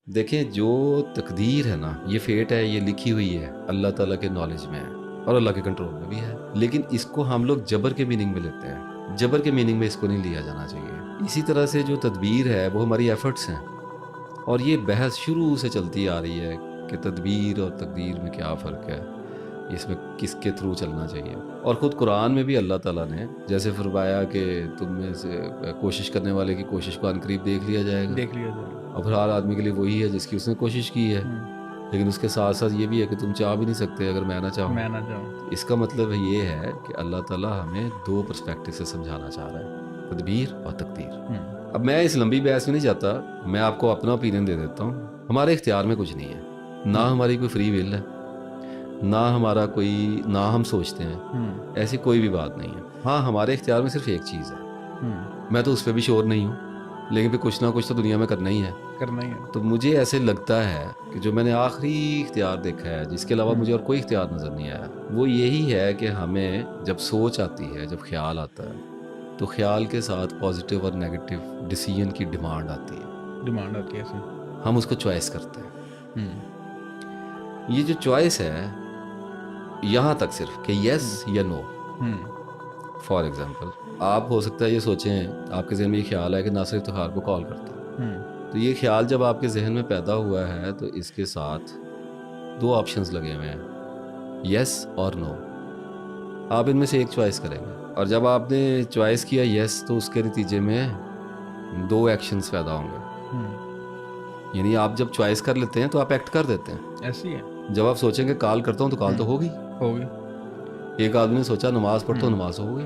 دیکھیں جو تقدیر ہے نا، یہ فیٹ ہے، یہ لکھی ہوئی ہے، اللہ تعالیٰ کے نالج میں ہے اور اللہ کے کنٹرول میں بھی ہے، لیکن اس کو ہم لوگ جبر کے میننگ میں لیتے ہیں. جبر کے میننگ میں اس کو نہیں لیا جانا چاہیے. اسی طرح سے جو تدبیر ہے وہ ہماری ایفرٹس ہیں، اور یہ بحث شروع سے چلتی آ رہی ہے کہ تدبیر اور تقدیر میں کیا فرق ہے، اس میں کس کے تھرو چلنا چاہیے. اور خود قرآن میں بھی اللہ تعالیٰ نے جیسے فرمایا کہ تم میں سے کوشش کرنے والے کی کوشش کو عنقریب دیکھ لیا جائے گا، دیکھ لیا جائے گا. اور پھر ہر آدمی کے لیے وہی ہے جس کی اس نے کوشش کی ہے. لیکن اس کے ساتھ ساتھ یہ بھی ہے کہ تم چاہ بھی نہیں سکتے اگر میں نہ چاہوں. میں نہ جاؤں. اس کا مطلب یہ ہے کہ اللہ تعالیٰ ہمیں دو پرسپیکٹو سے سمجھانا چاہ رہا ہے، تدبیر اور تقدیر. اب میں اس لمبی بحث میں نہیں جاتا، میں آپ کو اپنا اوپینین دے دیتا ہوں. ہمارے اختیار میں کچھ نہیں ہے، نہ ہماری کوئی فری ول ہے، نہ ہمارا کوئی، نہ ہم سوچتے ہیں، ایسی کوئی بھی بات نہیں ہے. ہاں ہمارے اختیار میں صرف ایک چیز ہے، میں تو اس پہ بھی شور نہیں ہوں، لیکن پھر کچھ نہ کچھ تو دنیا میں کرنا ہی ہے. تو مجھے ایسے لگتا ہے کہ جو میں نے آخری اختیار دیکھا ہے جس کے علاوہ مجھے اور کوئی اختیار نظر نہیں آیا، وہ یہی ہے کہ ہمیں جب سوچ آتی ہے، جب خیال آتا ہے، تو خیال کے ساتھ پازیٹیو اور نیگیٹو ڈیسیژن کی ڈیمانڈ آتی ہے. ہم اس کو چوائس کرتے ہیں. یہ جو چوائس ہے یہاں تک صرف کہ یس یا نو. فار ایگزامپل آپ ہو سکتا ہے یہ سوچیں، آپ کے ذہن میں یہ خیال ہے کہ ناصر افتخار کو کال کرتا ہے. تو یہ خیال جب آپ کے ذہن میں پیدا ہوا ہے تو اس کے ساتھ دو آپشنز لگے ہوئے ہیں، یس اور نو. آپ ان میں سے ایک چوائس کریں گے، اور جب آپ نے چوائس کیا یس تو اس کے نتیجے میں دو ایکشنز پیدا ہوں گے. یعنی آپ جب چوائس کر لیتے ہیں تو آپ ایکٹ کر دیتے ہیں. ایسی ہے. جب آپ سوچیں کہ کال کرتا ہوں تو کال تو ہوگی. ایک آدمی نے سوچا نماز پڑھتا ہوں، نماز ہوگی.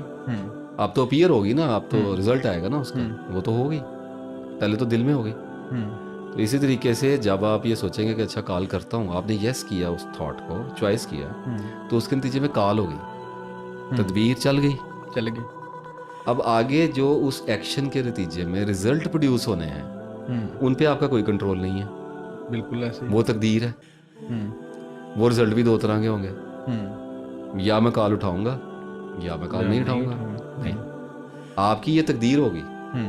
آپ تو اپیئر ہوگی نا، آپ تو رزلٹ آئے گا نا اس کا، وہ تو ہوگی، پہلے تو دل میں ہوگی. تو اسی طریقے سے جب آپ یہ سوچیں گے کہ اچھا کال کرتا ہوں، آپ نے یس کیا، اس تھاٹ کو چوائس کیا، تو اس کے نتیجے میں کال ہوگی، تدبیر چل گئی. اب آگے جو اس ایکشن کے نتیجے میں رزلٹ پروڈیوس ہونے ہیں ان پہ آپ کا کوئی کنٹرول نہیں ہے. بالکل ایسے وہ تقدیر ہے. وہ رزلٹ بھی دو طرح کے ہوں گے، یا میں کال اٹھاؤں گا یا میں کال نہیں اٹھاؤں گا. نہیں، آپ کی یہ تقدیر ہوگی،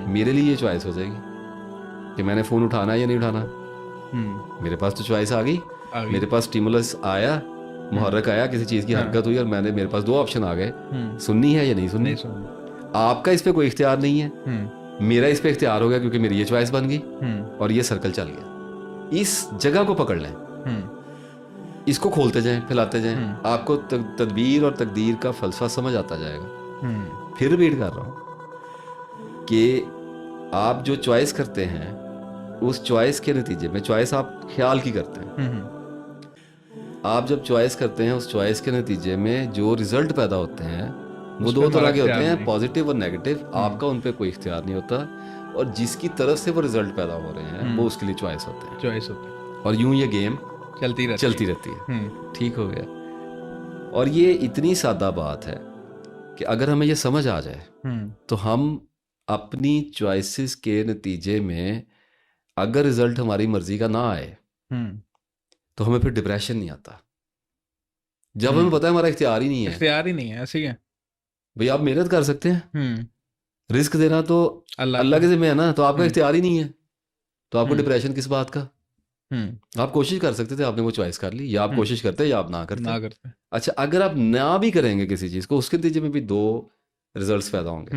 میرے لیے یہ چوائس ہو جائے گی کہ میں نے فون اٹھانا ہے یا نہیں اٹھانا. میرے پاس تو چوائس آ گئی، میرے پاس اسٹیمولس آیا، محرک آیا، کسی چیز کی حرکت ہوئی، اور میرے پاس دو آپشن آ گئے، سننی ہے یا نہیں سننی. آپ کا اس پہ کوئی اختیار نہیں ہے، میرا اس پہ اختیار ہو گیا کیونکہ میری یہ چوائس بن گئی، اور یہ سرکل چل گیا. اس جگہ کو پکڑ لیں، اس کو کھولتے جائیں، پھیلاتے جائیں، آپ کو تدبیر اور تقدیر کا فلسفہ سمجھ آتا جائے گا. پھر ریپیٹ کر رہا ہوں کہ آپ جو چوائس کرتے ہیں اس چوائس کے نتیجے میں، چوائس آپ خیال کی کرتے ہیں، آپ جب چوائس کرتے ہیں اس چوائس کے نتیجے میں جو رزلٹ پیدا ہوتے ہیں وہ دو طرح کے ہوتے ہیں، پازیٹیو اور نیگیٹو. آپ کا ان پہ کوئی اختیار نہیں ہوتا، اور جس کی طرف سے وہ رزلٹ پیدا ہو رہے ہیں وہ اس کے لیے چوائس ہوتے ہیں. اور یوں یہ گیم چلتی رہتی ہے. ٹھیک ہو گیا. اور یہ اتنی سادہ بات ہے کہ اگر ہمیں یہ سمجھ آ جائے تو ہم اپنی چوائسز کے نتیجے میں اگر رزلٹ ہماری مرضی کا نہ آئے تو ہمیں پھر ڈپریشن نہیں آتا. جب ہمیں پتہ ہے ہمارا اختیار ہی نہیں ہے. ایسے ہی ہے بھئی آپ محنت کر سکتے ہیں، رزق دینا تو اللہ کے ذمہ ہے نا، تو آپ کا اختیار ہی نہیں ہے، تو آپ کو ڈپریشن کس بات کا. آپ کوشش کر سکتے تھے، آپ نے وہ چوائس کر لی، یا آپ کوشش کرتے یا آپ نہ کرتے. اچھا اگر آپ نہ بھی کریں گے کسی چیز کو، اس کے نتیجے میں بھی دو رزلٹس پیدا ہوں گے.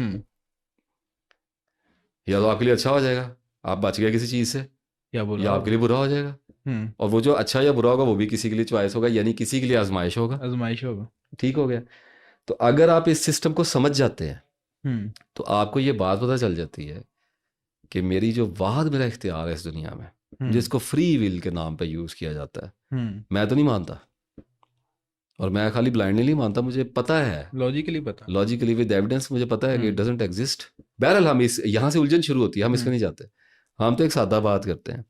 یا تو آپ کے لیے اچھا ہو جائے گا، آپ بچ گئے کسی چیز سے، یا آپ کے لیے برا ہو جائے گا. اور وہ جو اچھا یا برا ہوگا وہ بھی کسی کے لیے چوائس ہوگا، یعنی کسی کے لیے آزمائش ہوگا. ٹھیک ہو گیا. تو اگر آپ اس سسٹم کو سمجھ جاتے ہیں تو آپ کو یہ بات پتہ چل جاتی ہے کہ میری جو واحد میرا اختیار ہے اس دنیا میں، جس کو فری ول کے نام پہ یوز کیا جاتا ہے، میں تو نہیں مانتا، اور میں خالی بلائنڈلی نہیں مانتا، مجھے پتہ ہے، لاجیکلی ود ایویڈنس مجھے پتہ ہے کہ اٹ ڈزنٹ ایگزسٹ. بہرحال ہم یہاں سے الجھن شروع ہوتی ہے، ہم اس میں نہیں جاتے. ہم تو ایک سادہ بات کرتے ہیں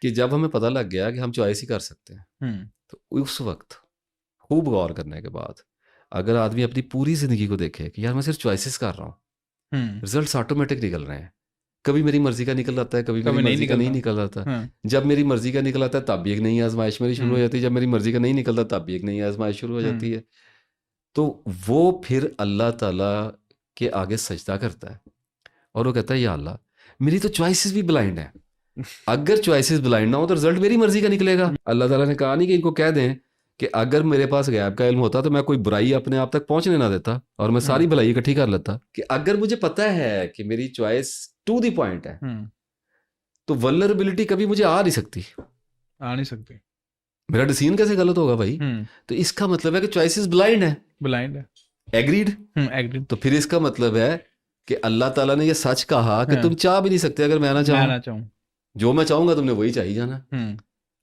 کہ جب ہمیں پتہ لگ گیا کہ ہم چوائس ہی کر سکتے ہیں تو اس وقت خوب غور کرنے کے بعد اگر آدمی اپنی پوری زندگی کو دیکھے کہ یار میں صرف چوائسیز کر رہا ہوں، رزلٹس آٹومیٹک نکل رہے ہیں. کبھی میری مرضی کا نکل آتا ہے، کبھی میری مرضی کا نہیں نکل آتا. جب میری مرضی کا نکل آتا ہے تب بھی ایک نئی آزمائش میری شروع ہو جاتی ہے، جب میری مرضی کا نہیں نکلتا تب بھی ایک نئی آزمائش شروع ہو جاتی ہے. تو وہ پھر اللہ تعالیٰ کے آگے سجدہ کرتا ہے اور وہ کہتا ہے یا اللہ میری تو چوائسیز بھی بلائنڈ ہیں، اگر چوائسیز بلائنڈ نہ ہو تو رزلٹ میری مرضی کا نکلے گا. اللہ تعالیٰ نے کہا نہیں کہ ان کو کہہ دیں کہ اگر میرے پاس غیب کا علم ہوتا تو میں کوئی برائی اپنے آپ تک پہنچنے نہ دیتا اور میں ساری بھلائی اکٹھی کر لیتا. کہ اگر مجھے پتا ہے کہ میری چوائس ٹو دی پوائنٹ ہے تو ولنریبلٹی کبھی مجھے آ نہیں سکتی. میرا ڈیسیژن کیسے غلط ہوگا بھائی؟ تو اس کا مطلب ہے کہ چوائسیز بلائنڈ ہے. ایگریڈ؟ تو پھر اس کا مطلب ہے کہ اللہ تعالیٰ نے یہ سچ کہا کہ تم چاہ بھی نہیں سکتے اگر میں نہ چاہوں. جو میں چاہوں گا تم نے وہی چاہیے جانا.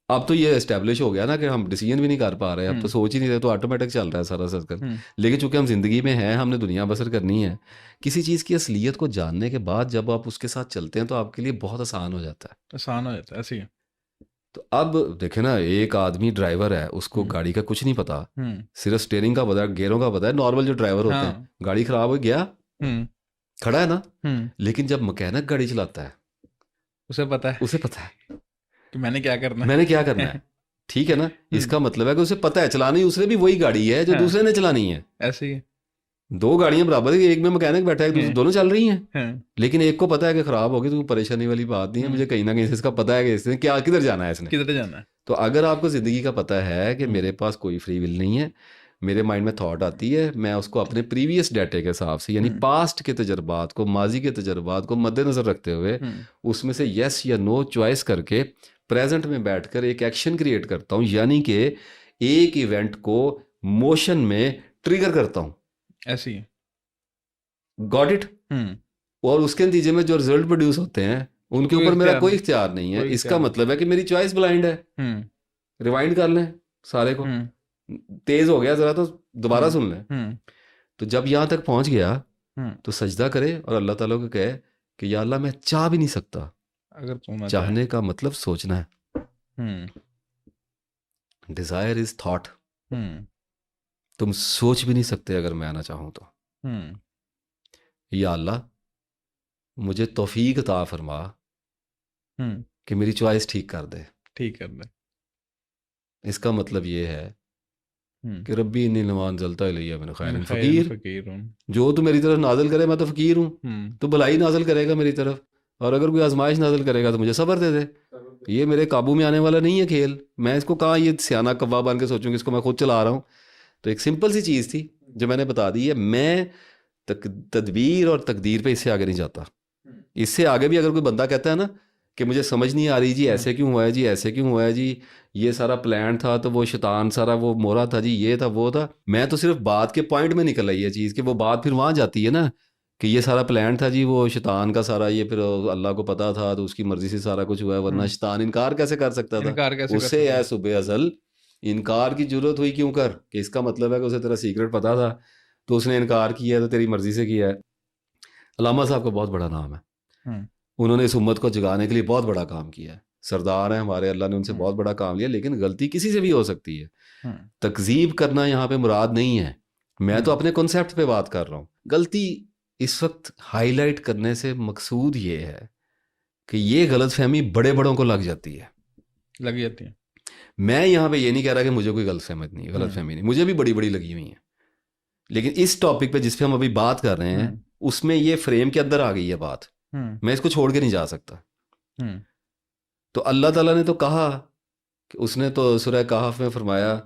اب تو یہ اسٹیبلش ہو گیا نا کہ ہم ڈیسیژن بھی نہیں کر پا رہے, اب تو سوچ ہی نہیں رہے, تو آٹومیٹک چل رہا ہے سارا سرکل. لیکن چونکہ ہم زندگی میں ہیں, ہم نے دنیا بسر کرنی ہے, کسی چیز کی اصلیت کو جاننے کے بعد جب آپ اس کے ساتھ چلتے ہیں تو آپ کے لیے بہت آسان ہو جاتا ہے. ایسے ہی. تو اب دیکھیں نا, ایک آدمی ڈرائیور ہے, اس کو گاڑی کا کچھ نہیں پتا, صرف اسٹیئرنگ کا پتا ہے, گیئروں کا پتا ہے. نارمل جو ڈرائیور ہوتے ہیں, گاڑی خراب ہو گیا, کھڑا ہے نا. لیکن جب مکینک گاڑی چلاتا ہے اسے پتا ہے کہ میں نے کیا کرنا ہے. ٹھیک ہے نا, اس کا مطلب ہے کہ اسے پتا ہے چلانی اس نے بھی وہی گاڑی ہے جو دوسرے نے چلانی ہے. ایسے ہی دو گاڑیاں برابر ہے, ایک میں مکینک بیٹھا ہے, دونوں چل رہی ہیں, لیکن ایک کو پتا ہے کہ خراب ہوگی تو پریشانی والی بات نہیں ہے, مجھے کہیں نہ کہیں سے اس کا پتا ہے کہ اس نے کدھر جانا ہے, اس نے. تو اگر آپ کو زندگی کا پتا ہے کہ میرے پاس کوئی فری ول نہیں ہے, میرے مائنڈ میں تھاٹ آتی ہے, میں اس کو اپنے پریویس ڈیٹے کے حساب سے, یعنی پاسٹ کے تجربات کو, ماضی کے تجربات کو مد نظر رکھتے ہوئے اس میں سے یس یا نو چوائس کر کے پریزنٹ میں بیٹھ کر ایک ایکشن کریٹ کرتا ہوں, یعنی کہ ایک ایونٹ کو موشن میں ٹریگر کرتا ہوں. ایسی گاٹ اٹ. اور اس کے نتیجے میں جو رزلٹ پروڈیوس ہوتے ہیں ان کے اوپر میرا کوئی اختیار نہیں ہے. اس کا مطلب ہے کہ میری چوائس بلائنڈ ہے. ریوائنڈ کر لیں سارے کو, تیز ہو گیا ذرا تو دوبارہ سن لیں. تو جب یہاں تک پہنچ گیا تو سجدہ کرے اور اللہ تعالیٰ کو کہے کہ یا اللہ میں چاہ بھی نہیں سکتا. اگر چاہنے کا مطلب سوچنا ہے. Desire is thought. تم سوچ بھی نہیں سکتے اگر میں نہ چاہوں تو. یا اللہ مجھے توفیق عطا فرما کہ میری چوائس ٹھیک کر دے. اس کا مطلب یہ ہے کہ ربی انی لما انزلت الی من خیر فقیر, جو تو میری طرف نازل کرے میں تو فقیر ہوں, تو بھلائی نازل کرے گا میری طرف, اور اگر کوئی آزمائش نازل کرے گا تو مجھے صبر دے دے. یہ میرے قابو میں آنے والا نہیں ہے کھیل. میں اس کو کہاں یہ سیانہ کوا بن کے سوچوں کہ اس کو میں خود چلا رہا ہوں. تو ایک سمپل سی چیز تھی جو میں نے بتا دی ہے. میں تدبیر اور تقدیر پہ اس سے آگے نہیں جاتا. اس سے آگے بھی اگر کوئی بندہ کہتا ہے نا کہ مجھے سمجھ نہیں آ رہی جی ایسے کیوں ہوا ہے, جی ایسے کیوں ہوا ہے, جی یہ سارا پلان تھا تو وہ شیطان سارا وہ مورا تھا, جی یہ تھا وہ تھا, میں تو صرف بات کے پوائنٹ میں نکل آئی ہے چیز کہ وہ بات پھر وہاں جاتی ہے نا کہ یہ سارا پلان تھا جی, وہ شیطان کا سارا, یہ پھر اللہ کو پتا تھا تو اس کی مرضی سے سارا کچھ ہوا ہے, ورنہ شیطان انکار کیسے کر سکتا تھا. اس سے ہے صبح ازل انکار کی ضرورت ہوئی کیوں کر, کہ اس کا مطلب ہے کہ اسے تیرا سیکرٹ پتا تھا تو اس نے انکار کیا ہے تو تیری مرضی سے کیا ہے. علامہ صاحب کا بہت بڑا نام ہے, انہوں نے اس امت کو جگانے کے لیے بہت بڑا کام کیا ہے. سردار ہیں ہمارے, اللہ نے ان سے بہت بڑا کام لیا, لیکن غلطی کسی سے بھی ہو سکتی ہے. تکذیب کرنا یہاں پہ مراد نہیں ہے, میں تو اپنے کنسیپٹ پہ بات کر رہا ہوں. غلطی اس وقت ہائی لائٹ کرنے سے مقصود یہ ہے کہ یہ غلط فہمی بڑے بڑوں کو لگ جاتی ہے. میں یہاں پہ یہ نہیں کہہ رہا کہ مجھے کوئی غلط فہمی نہیں, مجھے بھی بڑی بڑی لگی ہوئی ہیں, لیکن اس ٹاپک پہ جس پہ ہم ابھی بات کر رہے ہیں اس میں یہ فریم کے اندر آ گئی ہے بات, میں اس کو چھوڑ کے نہیں جا سکتا. تو اللہ تعالیٰ نے تو کہا کہ اس نے تو سورہ کہف میں فرمایا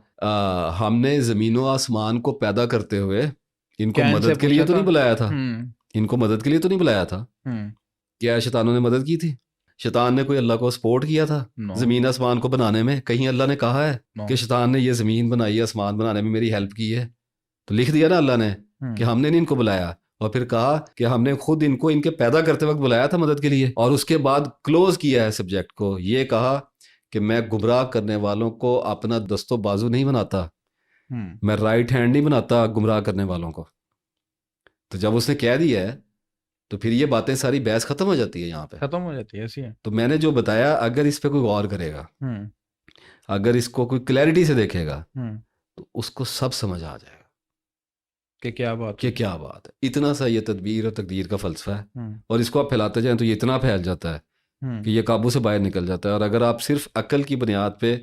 ہم نے زمین و آسمان کو پیدا کرتے ہوئے ان کو مدد کے لیے تو نہیں بلایا تھا, ان کو مدد کے لیے تو نہیں بلایا تھا. کیا شیطانوں نے مدد کی تھی؟ شیطان نے کوئی اللہ کو سپورٹ کیا تھا زمین آسمان کو بنانے میں؟ کہیں اللہ نے کہا ہے کہ شیطان نے یہ زمین بنائی ہے, آسمان بنانے میں میری ہیلپ کی ہے؟ تو لکھ دیا نا اللہ نے کہ ہم نے نہیں ان کو بلایا, اور پھر کہا کہ ہم نے خود ان کو ان کے پیدا کرتے وقت بلایا تھا مدد کے لیے, اور اس کے بعد کلوز کیا ہے سبجیکٹ کو, یہ کہا کہ میں گمراہ کرنے والوں کو اپنا دست و بازو نہیں بناتا, میں رائٹ ہینڈ نہیں بناتا گمراہ کرنے والوں کو. تو جب اس نے کہہ دیا ہے تو پھر یہ باتیں ساری بحث ختم ہو جاتی ہے, یہاں پہ ختم ہو جاتی ہے. ایسی ہے. تو میں نے جو بتایا, اگر اس پہ کوئی غور کرے گا, اگر اس کو کوئی کلیئرٹی سے دیکھے گا تو اس کو سب سمجھ آ جائے گا کہ کیا بات ہے. اتنا سا یہ تدبیر اور تقدیر کا فلسفہ ہے, اور اس کو آپ پھیلاتے جائیں تو یہ اتنا پھیل جاتا ہے کہ یہ قابو سے باہر نکل جاتا ہے. اور اگر آپ صرف عقل کی بنیاد پہ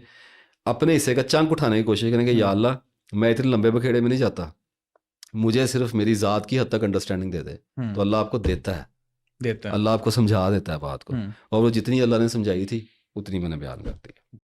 اپنے حصے کا چنک اٹھانے کی کوشش کریں گے, یا اللہ میں اتنے لمبے بکھیڑے میں نہیں جاتا, مجھے صرف میری ذات کی حد تک انڈرسٹینڈنگ دے دے, تو اللہ آپ کو دیتا ہے. دیتا ہے اللہ آپ کو سمجھا دیتا ہے بات کو, اور وہ جتنی اللہ نے سمجھائی تھی اتنی میں نے بیان کر دی.